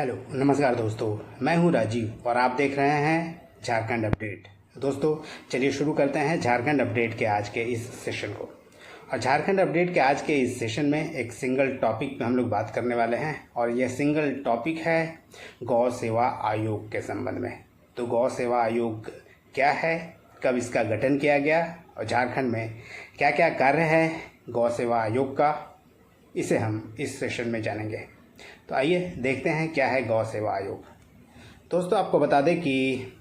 Hello नमस्कार दोस्तों, मैं हूं राजीव और आप देख रहे हैं झारखंड अपडेट। दोस्तों चलिए शुरू करते हैं झारखंड अपडेट के आज के इस सेशन को। और झारखंड अपडेट के आज के इस सेशन में एक सिंगल टॉपिक पे हम लोग बात करने वाले हैं और यह सिंगल टॉपिक है गौ सेवा आयोग के संबंध में। तो गौ सेवा आयोग क्या है, कब इसका गठन किया गया और झारखंड में क्या क्या कार्य है गौ सेवा आयोग का, इसे हम इस सेशन में जानेंगे। तो आइए देखते हैं क्या है गौ सेवा आयोग। दोस्तों आपको बता दें कि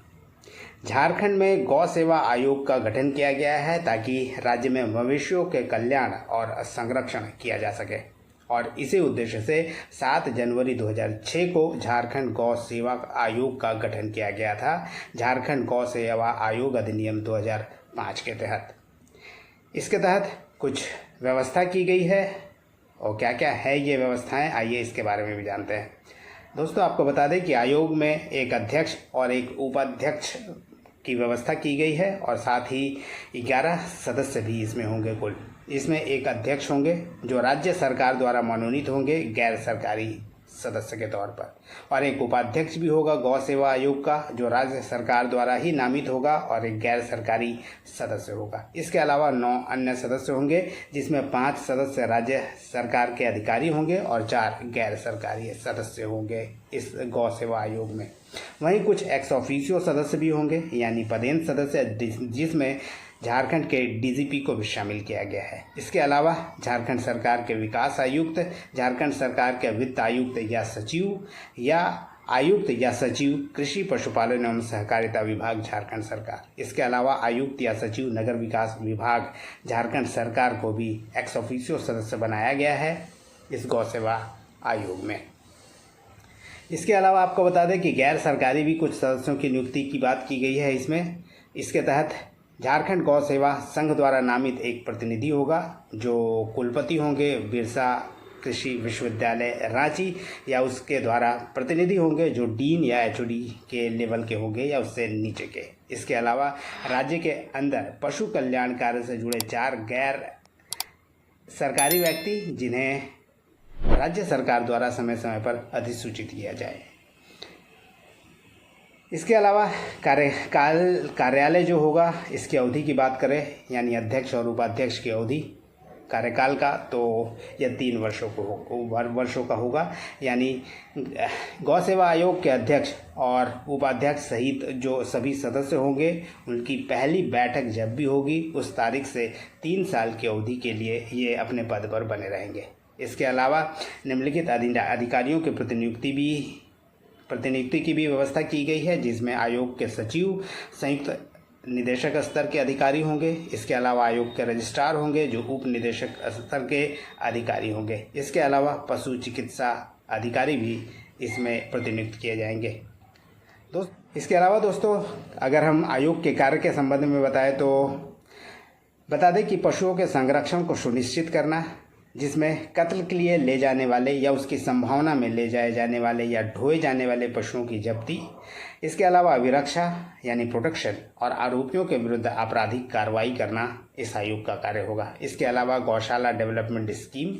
झारखंड में गौ सेवा आयोग का गठन किया गया है ताकि राज्य में मवेशियों के कल्याण और संरक्षण किया जा सके और इसी उद्देश्य से 7 जनवरी 2006 को झारखंड गौ सेवा आयोग का गठन किया गया था, झारखंड गौ सेवा आयोग अधिनियम 2005 के तहत। इसके तहत कुछ व्यवस्था की गई है और क्या क्या है ये व्यवस्थाएं, आइए इसके बारे में भी जानते हैं। दोस्तों आपको बता दें कि आयोग में एक अध्यक्ष और एक उपाध्यक्ष की व्यवस्था की गई है और साथ ही 11 सदस्य भी इसमें होंगे कुल। इसमें एक अध्यक्ष होंगे जो राज्य सरकार द्वारा मनोनीत होंगे गैर सरकारी सदस्य के तौर पर, और एक उपाध्यक्ष भी होगा गौ सेवा आयोग का जो राज्य सरकार द्वारा ही नामित होगा और एक गैर सरकारी सदस्य होगा। इसके अलावा 9 अन्य सदस्य होंगे जिसमें 5 सदस्य राज्य सरकार के अधिकारी होंगे और 4 गैर सरकारी सदस्य होंगे इस गौ सेवा आयोग में। वहीं कुछ एक्स ऑफिशियो सदस्य भी होंगे यानी पदेन सदस्य, जिसमें झारखंड के डीजीपी को भी शामिल किया गया है। इसके अलावा झारखंड सरकार के विकास आयुक्त, झारखंड सरकार के वित्त आयुक्त या सचिव या आयुक्त या सचिव कृषि पशुपालन एवं सहकारिता विभाग झारखंड सरकार। इसके अलावा आयुक्त या सचिव नगर विकास विभाग झारखंड सरकार को भी एक्स ऑफिशियो सदस्य बनाया गया है इस गौ सेवा आयोग में। इसके अलावा आपको बता दें कि गैर सरकारी भी कुछ सदस्यों की नियुक्ति की बात की गई है इसमें। इसके तहत झारखंड गौ सेवा संघ द्वारा नामित एक प्रतिनिधि होगा जो कुलपति होंगे बिरसा कृषि विश्वविद्यालय रांची, या उसके द्वारा प्रतिनिधि होंगे जो डीन या एचओडी के लेवल के होंगे या उससे नीचे के। इसके अलावा राज्य के अंदर पशु कल्याण कार्य से जुड़े 4 गैर सरकारी व्यक्ति जिन्हें राज्य सरकार द्वारा समय समय पर अधिसूचित किया जाए। इसके अलावा कार्यालय जो होगा इसकी अवधि की बात करें यानी अध्यक्ष और उपाध्यक्ष की अवधि कार्यकाल का, तो यह 3 वर्षों का होगा। यानी गौ सेवा आयोग के अध्यक्ष और उपाध्यक्ष सहित जो सभी सदस्य होंगे उनकी पहली बैठक जब भी होगी उस तारीख से 3 साल की अवधि के लिए ये अपने पद पर बने रहेंगे। इसके अलावा निम्नलिखित अधिकारियों के प्रतिनियुक्ति की भी व्यवस्था की गई है जिसमें आयोग के सचिव संयुक्त निदेशक स्तर के अधिकारी होंगे। इसके अलावा आयोग के रजिस्ट्रार होंगे जो उप निदेशक स्तर के अधिकारी होंगे। इसके अलावा पशु चिकित्सा अधिकारी भी इसमें प्रतिनियुक्त किए जाएंगे। इसके अलावा दोस्तों अगर हम आयोग के कार्य के संबंध में बताएं तो बता दें कि पशुओं के संरक्षण को सुनिश्चित करना, जिसमें कत्ल के लिए ले जाने वाले या उसकी संभावना में ले जाए जाने वाले या ढोए जाने वाले पशुओं की जब्ती। इसके अलावा अभिरक्षा यानी प्रोटेक्शन और आरोपियों के विरुद्ध आपराधिक कार्रवाई करना इस आयोग का कार्य होगा। इसके अलावा गौशाला डेवलपमेंट स्कीम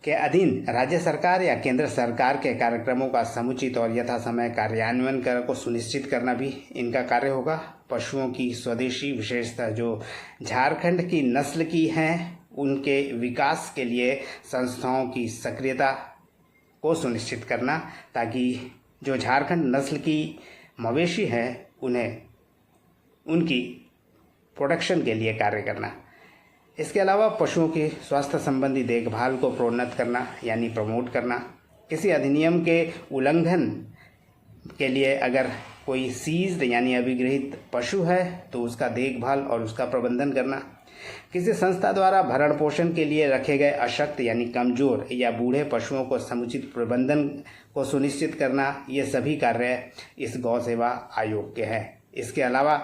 के अधीन राज्य सरकार या केंद्र सरकार के कार्यक्रमों का समुचित और यथासमय कार्यान्वयन को सुनिश्चित करना भी इनका कार्य होगा। पशुओं की स्वदेशी विशेषता जो झारखंड की नस्ल की हैं उनके विकास के लिए संस्थाओं की सक्रियता को सुनिश्चित करना ताकि जो झारखंड नस्ल की मवेशी हैं उन्हें उनकी प्रोटेक्शन के लिए कार्य करना। इसके अलावा पशुओं की स्वास्थ्य संबंधी देखभाल को प्रोन्नत करना यानी प्रमोट करना। किसी अधिनियम के उल्लंघन के लिए अगर कोई सीज्ड यानी अभिगृहित पशु है तो उसका देखभाल और उसका प्रबंधन करना। किसी संस्था द्वारा भरण पोषण के लिए रखे गए अशक्त यानी कमजोर या बूढ़े पशुओं को समुचित प्रबंधन को सुनिश्चित करना, ये सभी कार्य इस गौ सेवा आयोग के हैं। इसके अलावा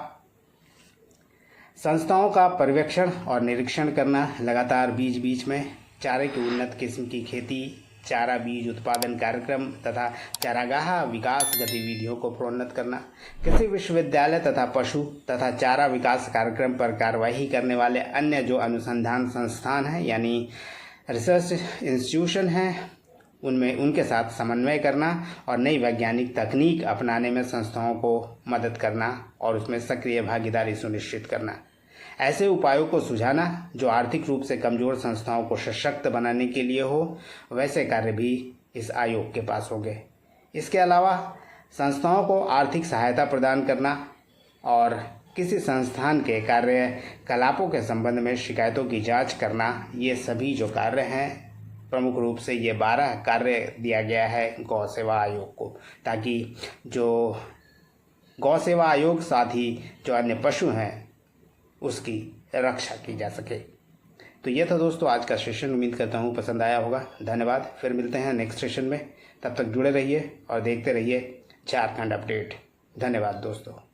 संस्थाओं का पर्यवेक्षण और निरीक्षण करना, लगातार बीच में चारे की उन्नत किस्म की खेती, चारा बीज उत्पादन कार्यक्रम तथा चारागाह विकास गतिविधियों को प्रोन्नत करना। किसी विश्वविद्यालय तथा पशु तथा चारा विकास कार्यक्रम पर कार्यवाही करने वाले अन्य जो अनुसंधान संस्थान हैं यानी रिसर्च इंस्टीट्यूशन हैं उनमें उनके साथ समन्वय करना और नई वैज्ञानिक तकनीक अपनाने में संस्थाओं को मदद करना और उसमें सक्रिय भागीदारी सुनिश्चित करना। ऐसे उपायों को सुझाना जो आर्थिक रूप से कमजोर संस्थाओं को सशक्त बनाने के लिए हो, वैसे कार्य भी इस आयोग के पास होंगे। इसके अलावा संस्थाओं को आर्थिक सहायता प्रदान करना और किसी संस्थान के कार्यकलापों के संबंध में शिकायतों की जांच करना, ये सभी जो कार्य हैं, प्रमुख रूप से ये 12 कार्य दिया गया है गौ सेवा आयोग को, ताकि जो गौ सेवा आयोग साथ ही जो अन्य पशु हैं उसकी रक्षा की जा सके। तो ये था दोस्तों आज का सेशन। उम्मीद करता हूँ पसंद आया होगा। धन्यवाद। फिर मिलते हैं नेक्स्ट सेशन में। तब तक जुड़े रहिए और देखते रहिए झारखंड अपडेट। धन्यवाद दोस्तों।